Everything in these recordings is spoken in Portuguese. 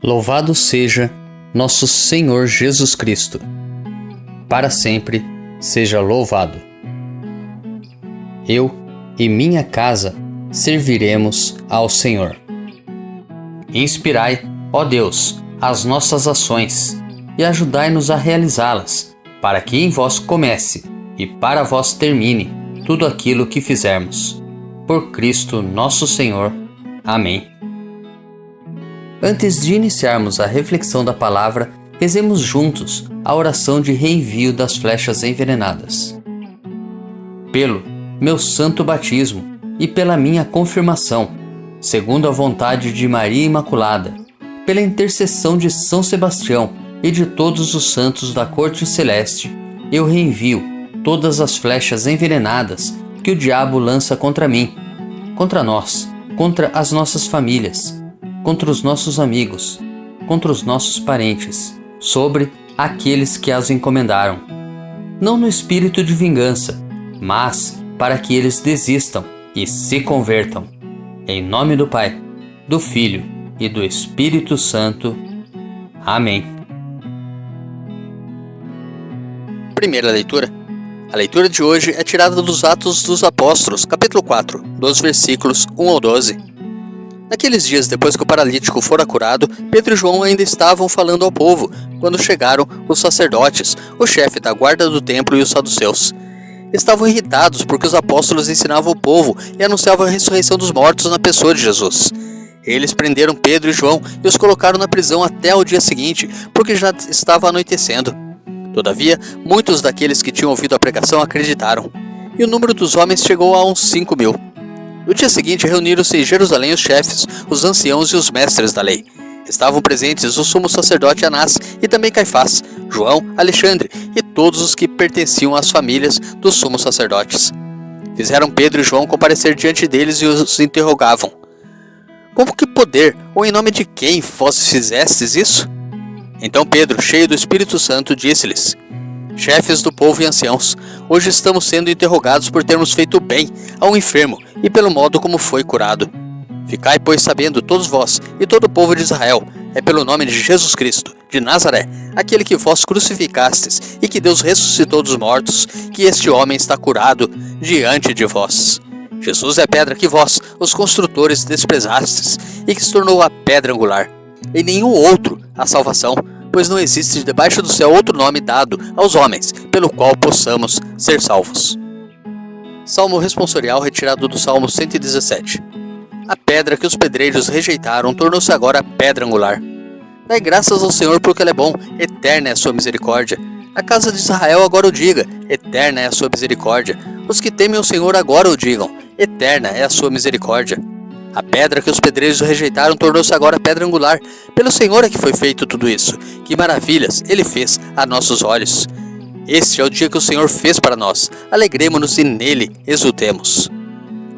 Louvado seja nosso Senhor Jesus Cristo. Para sempre seja louvado. Eu e minha casa serviremos ao Senhor. Inspirai, ó Deus, as nossas ações e ajudai-nos a realizá-las, para que em vós comece e para vós termine tudo aquilo que fizermos. Por Cristo nosso Senhor. Amém. Antes de iniciarmos a reflexão da palavra, rezemos juntos a oração de reenvio das flechas envenenadas. Pelo meu santo batismo e pela minha confirmação, segundo a vontade de Maria Imaculada, pela intercessão de São Sebastião e de todos os santos da corte celeste, eu reenvio todas as flechas envenenadas que o diabo lança contra mim, contra nós, contra as nossas famílias, contra os nossos amigos, contra os nossos parentes, sobre aqueles que as encomendaram. Não no espírito de vingança, mas para que eles desistam e se convertam. Em nome do Pai, do Filho e do Espírito Santo. Amém. Primeira leitura. A leitura de hoje é tirada dos Atos dos Apóstolos, capítulo 4, dos versículos 1 ao 12. Naqueles dias, depois que o paralítico fora curado, Pedro e João ainda estavam falando ao povo, quando chegaram os sacerdotes, o chefe da guarda do templo e os saduceus. Estavam irritados porque os apóstolos ensinavam o povo e anunciavam a ressurreição dos mortos na pessoa de Jesus. Eles prenderam Pedro e João e os colocaram na prisão até o dia seguinte, porque já estava anoitecendo. Todavia, muitos daqueles que tinham ouvido a pregação acreditaram, e o número dos homens chegou a uns 5.000. No dia seguinte, reuniram-se em Jerusalém os chefes, os anciãos e os mestres da lei. Estavam presentes o sumo sacerdote Anás e também Caifás, João, Alexandre e todos os que pertenciam às famílias dos sumos sacerdotes. Fizeram Pedro e João comparecer diante deles e os interrogavam. Com que poder ou em nome de quem vós fizestes isso? Então Pedro, cheio do Espírito Santo, disse-lhes: Chefes do povo e anciãos, hoje estamos sendo interrogados por termos feito bem a um enfermo e pelo modo como foi curado. Ficai, pois, sabendo, todos vós e todo o povo de Israel, é pelo nome de Jesus Cristo, de Nazaré, aquele que vós crucificastes e que Deus ressuscitou dos mortos, que este homem está curado diante de vós. Jesus é a pedra que vós, os construtores, desprezastes e que se tornou a pedra angular. Em nenhum outro há salvação, pois não existe debaixo do céu outro nome dado aos homens, pelo qual possamos ser salvos. Salmo responsorial retirado do Salmo 117. A pedra que os pedreiros rejeitaram tornou-se agora a pedra angular. Dai graças ao Senhor porque Ele é bom, eterna é a sua misericórdia. A casa de Israel agora o diga, eterna é a sua misericórdia. Os que temem o Senhor agora o digam, eterna é a sua misericórdia. A pedra que os pedreiros rejeitaram tornou-se agora pedra angular. Pelo Senhor é que foi feito tudo isso. Que maravilhas Ele fez a nossos olhos. Este é o dia que o Senhor fez para nós. Alegremo-nos e nele exultemos.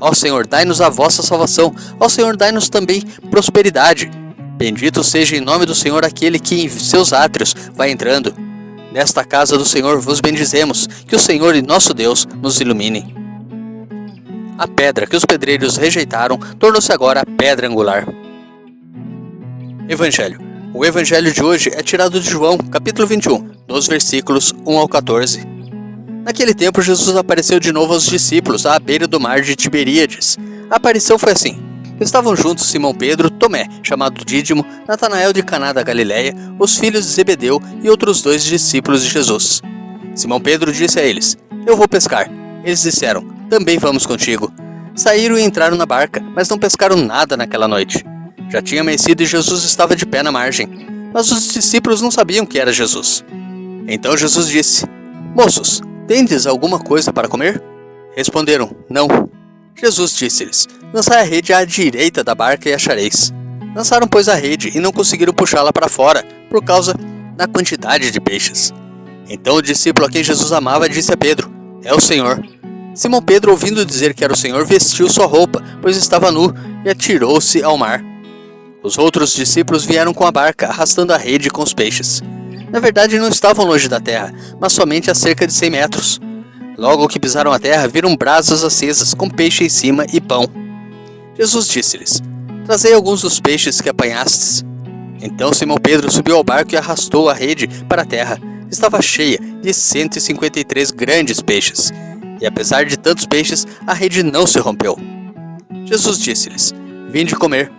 Ó Senhor, dai-nos a vossa salvação. Ó Senhor, dai-nos também prosperidade. Bendito seja em nome do Senhor aquele que em seus átrios vai entrando. Nesta casa do Senhor vos bendizemos. Que o Senhor e nosso Deus nos ilumine. A pedra que os pedreiros rejeitaram tornou-se agora a pedra angular. Evangelho. O evangelho de hoje é tirado de João, capítulo 21, dos versículos 1 ao 14. Naquele tempo, Jesus apareceu de novo aos discípulos à beira do mar de Tiberíades. A aparição foi assim. Estavam juntos Simão Pedro, Tomé, chamado Dídimo, Natanael de Caná da Galileia, os filhos de Zebedeu e outros 2 discípulos de Jesus. Simão Pedro disse a eles: Eu vou pescar. Eles disseram: Também vamos contigo. Saíram e entraram na barca, mas não pescaram nada naquela noite. Já tinha amanhecido e Jesus estava de pé na margem, mas os discípulos não sabiam que era Jesus. Então Jesus disse: Moços, tendes alguma coisa para comer? Responderam: Não. Jesus disse-lhes: Lançai a rede à direita da barca e achareis. Lançaram, pois, a rede e não conseguiram puxá-la para fora, por causa da quantidade de peixes. Então o discípulo a quem Jesus amava disse a Pedro: É o Senhor. Simão Pedro, ouvindo dizer que era o Senhor, vestiu sua roupa, pois estava nu, e atirou-se ao mar. Os outros discípulos vieram com a barca, arrastando a rede com os peixes. Na verdade, não estavam longe da terra, mas somente a cerca de 100 metros. Logo que pisaram a terra, viram brasas acesas, com peixe em cima e pão. Jesus disse-lhes: Trazei alguns dos peixes que apanhastes. Então Simão Pedro subiu ao barco e arrastou a rede para a terra. Estava cheia de 153 grandes peixes. E apesar de tantos peixes, a rede não se rompeu. Jesus disse-lhes: "Vinde comer."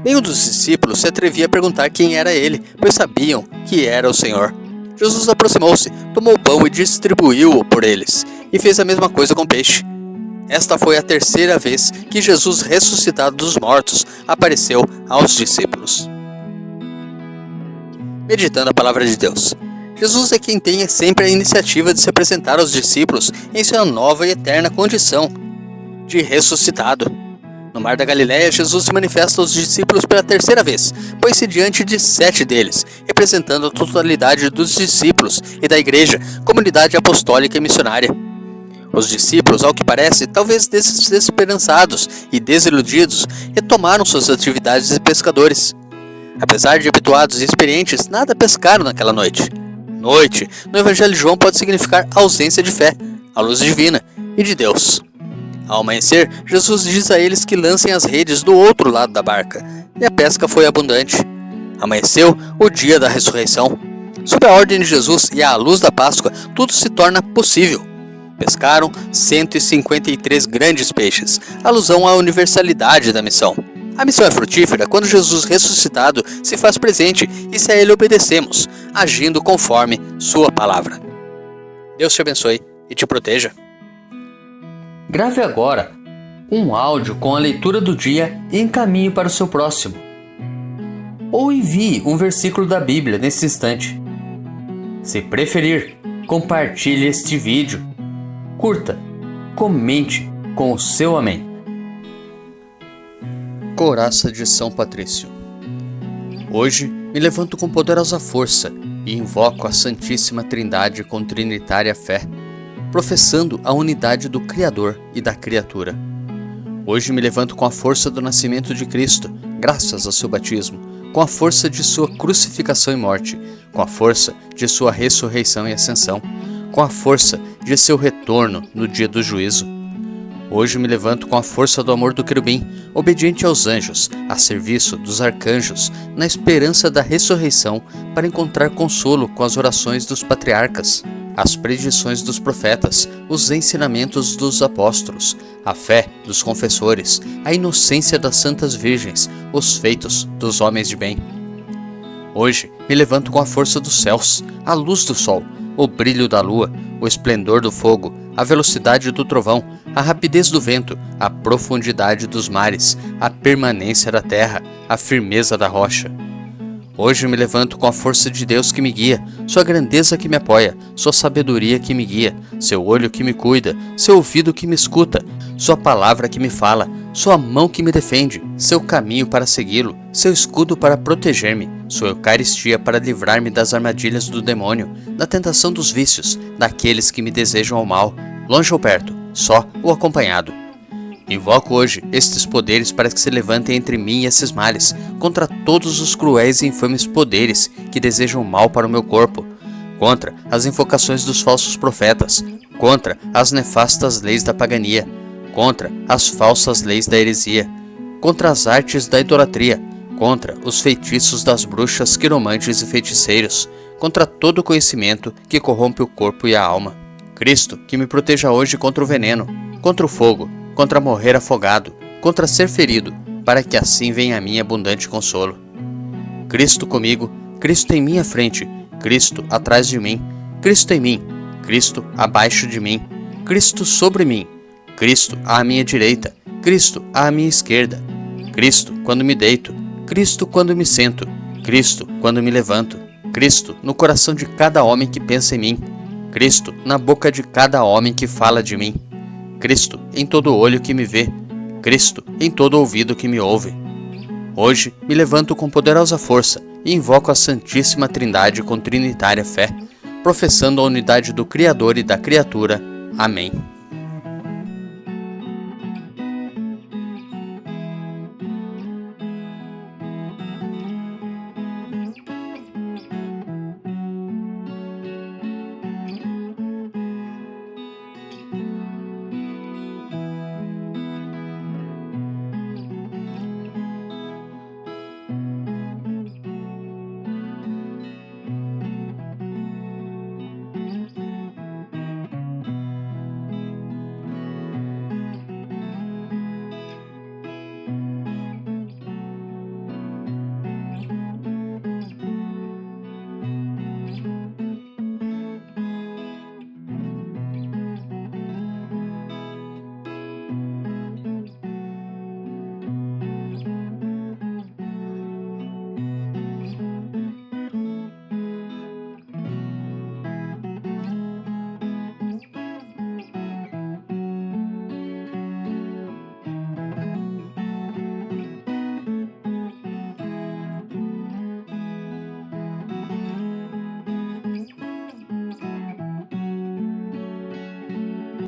Nenhum dos discípulos se atrevia a perguntar quem era ele, pois sabiam que era o Senhor. Jesus aproximou-se, tomou o pão e distribuiu-o por eles, e fez a mesma coisa com o peixe. Esta foi a terceira vez que Jesus, ressuscitado dos mortos, apareceu aos discípulos. Meditando a palavra de Deus. Jesus é quem tem sempre a iniciativa de se apresentar aos discípulos em sua nova e eterna condição de ressuscitado. No Mar da Galileia, Jesus se manifesta aos discípulos pela terceira vez, põe-se diante de 7 deles, representando a totalidade dos discípulos e da igreja, comunidade apostólica e missionária. Os discípulos, ao que parece, talvez desesperançados e desiludidos, retomaram suas atividades de pescadores. Apesar de habituados e experientes, nada pescaram naquela noite. Noite, no Evangelho de João, pode significar ausência de fé, a luz divina e de Deus. Ao amanhecer, Jesus diz a eles que lancem as redes do outro lado da barca, e a pesca foi abundante. Amanheceu o dia da ressurreição. Sob a ordem de Jesus e à luz da Páscoa, tudo se torna possível. Pescaram 153 grandes peixes, alusão à universalidade da missão. A missão é frutífera quando Jesus ressuscitado se faz presente e se a Ele obedecemos, agindo conforme Sua palavra. Deus te abençoe e te proteja. Grave agora um áudio com a leitura do dia e encaminhe para o seu próximo. Ou envie um versículo da Bíblia nesse instante. Se preferir, compartilhe este vídeo. Curta, comente com o seu amém. Coraça de São Patrício. Hoje me levanto com poderosa força e invoco a Santíssima Trindade com trinitária fé, professando a unidade do Criador e da criatura. Hoje me levanto com a força do nascimento de Cristo, graças ao seu batismo, com a força de sua crucificação e morte, com a força de sua ressurreição e ascensão, com a força de seu retorno no dia do juízo. Hoje me levanto com a força do amor do querubim, obediente aos anjos, a serviço dos arcanjos, na esperança da ressurreição, para encontrar consolo com as orações dos patriarcas, as predições dos profetas, os ensinamentos dos apóstolos, a fé dos confessores, a inocência das santas virgens, os feitos dos homens de bem. Hoje me levanto com a força dos céus, a luz do sol, o brilho da lua, o esplendor do fogo, a velocidade do trovão, a rapidez do vento, a profundidade dos mares, a permanência da terra, a firmeza da rocha. Hoje me levanto com a força de Deus que me guia, sua grandeza que me apoia, sua sabedoria que me guia, seu olho que me cuida, seu ouvido que me escuta, sua palavra que me fala, sua mão que me defende, seu caminho para segui-lo, seu escudo para proteger-me, sua Eucaristia para livrar-me das armadilhas do demônio, da tentação dos vícios, daqueles que me desejam ao mal, longe ou perto, só ou acompanhado. Invoco hoje estes poderes para que se levantem entre mim e esses males, contra todos os cruéis e infames poderes que desejam mal para o meu corpo, contra as invocações dos falsos profetas, contra as nefastas leis da pagania, contra as falsas leis da heresia, contra as artes da idolatria, contra os feitiços das bruxas, quiromantes e feiticeiros, contra todo o conhecimento que corrompe o corpo e a alma. Cristo, que me proteja hoje contra o veneno, contra o fogo, contra morrer afogado, contra ser ferido, para que assim venha a mim abundante consolo. Cristo comigo, Cristo em minha frente, Cristo atrás de mim, Cristo em mim, Cristo abaixo de mim, Cristo sobre mim, Cristo à minha direita, Cristo à minha esquerda, Cristo quando me deito, Cristo quando me sento, Cristo quando me levanto, Cristo no coração de cada homem que pensa em mim, Cristo na boca de cada homem que fala de mim, Cristo em todo olho que me vê, Cristo em todo ouvido que me ouve. Hoje me levanto com poderosa força e invoco a Santíssima Trindade com trinitária fé, professando a unidade do Criador e da criatura. Amém.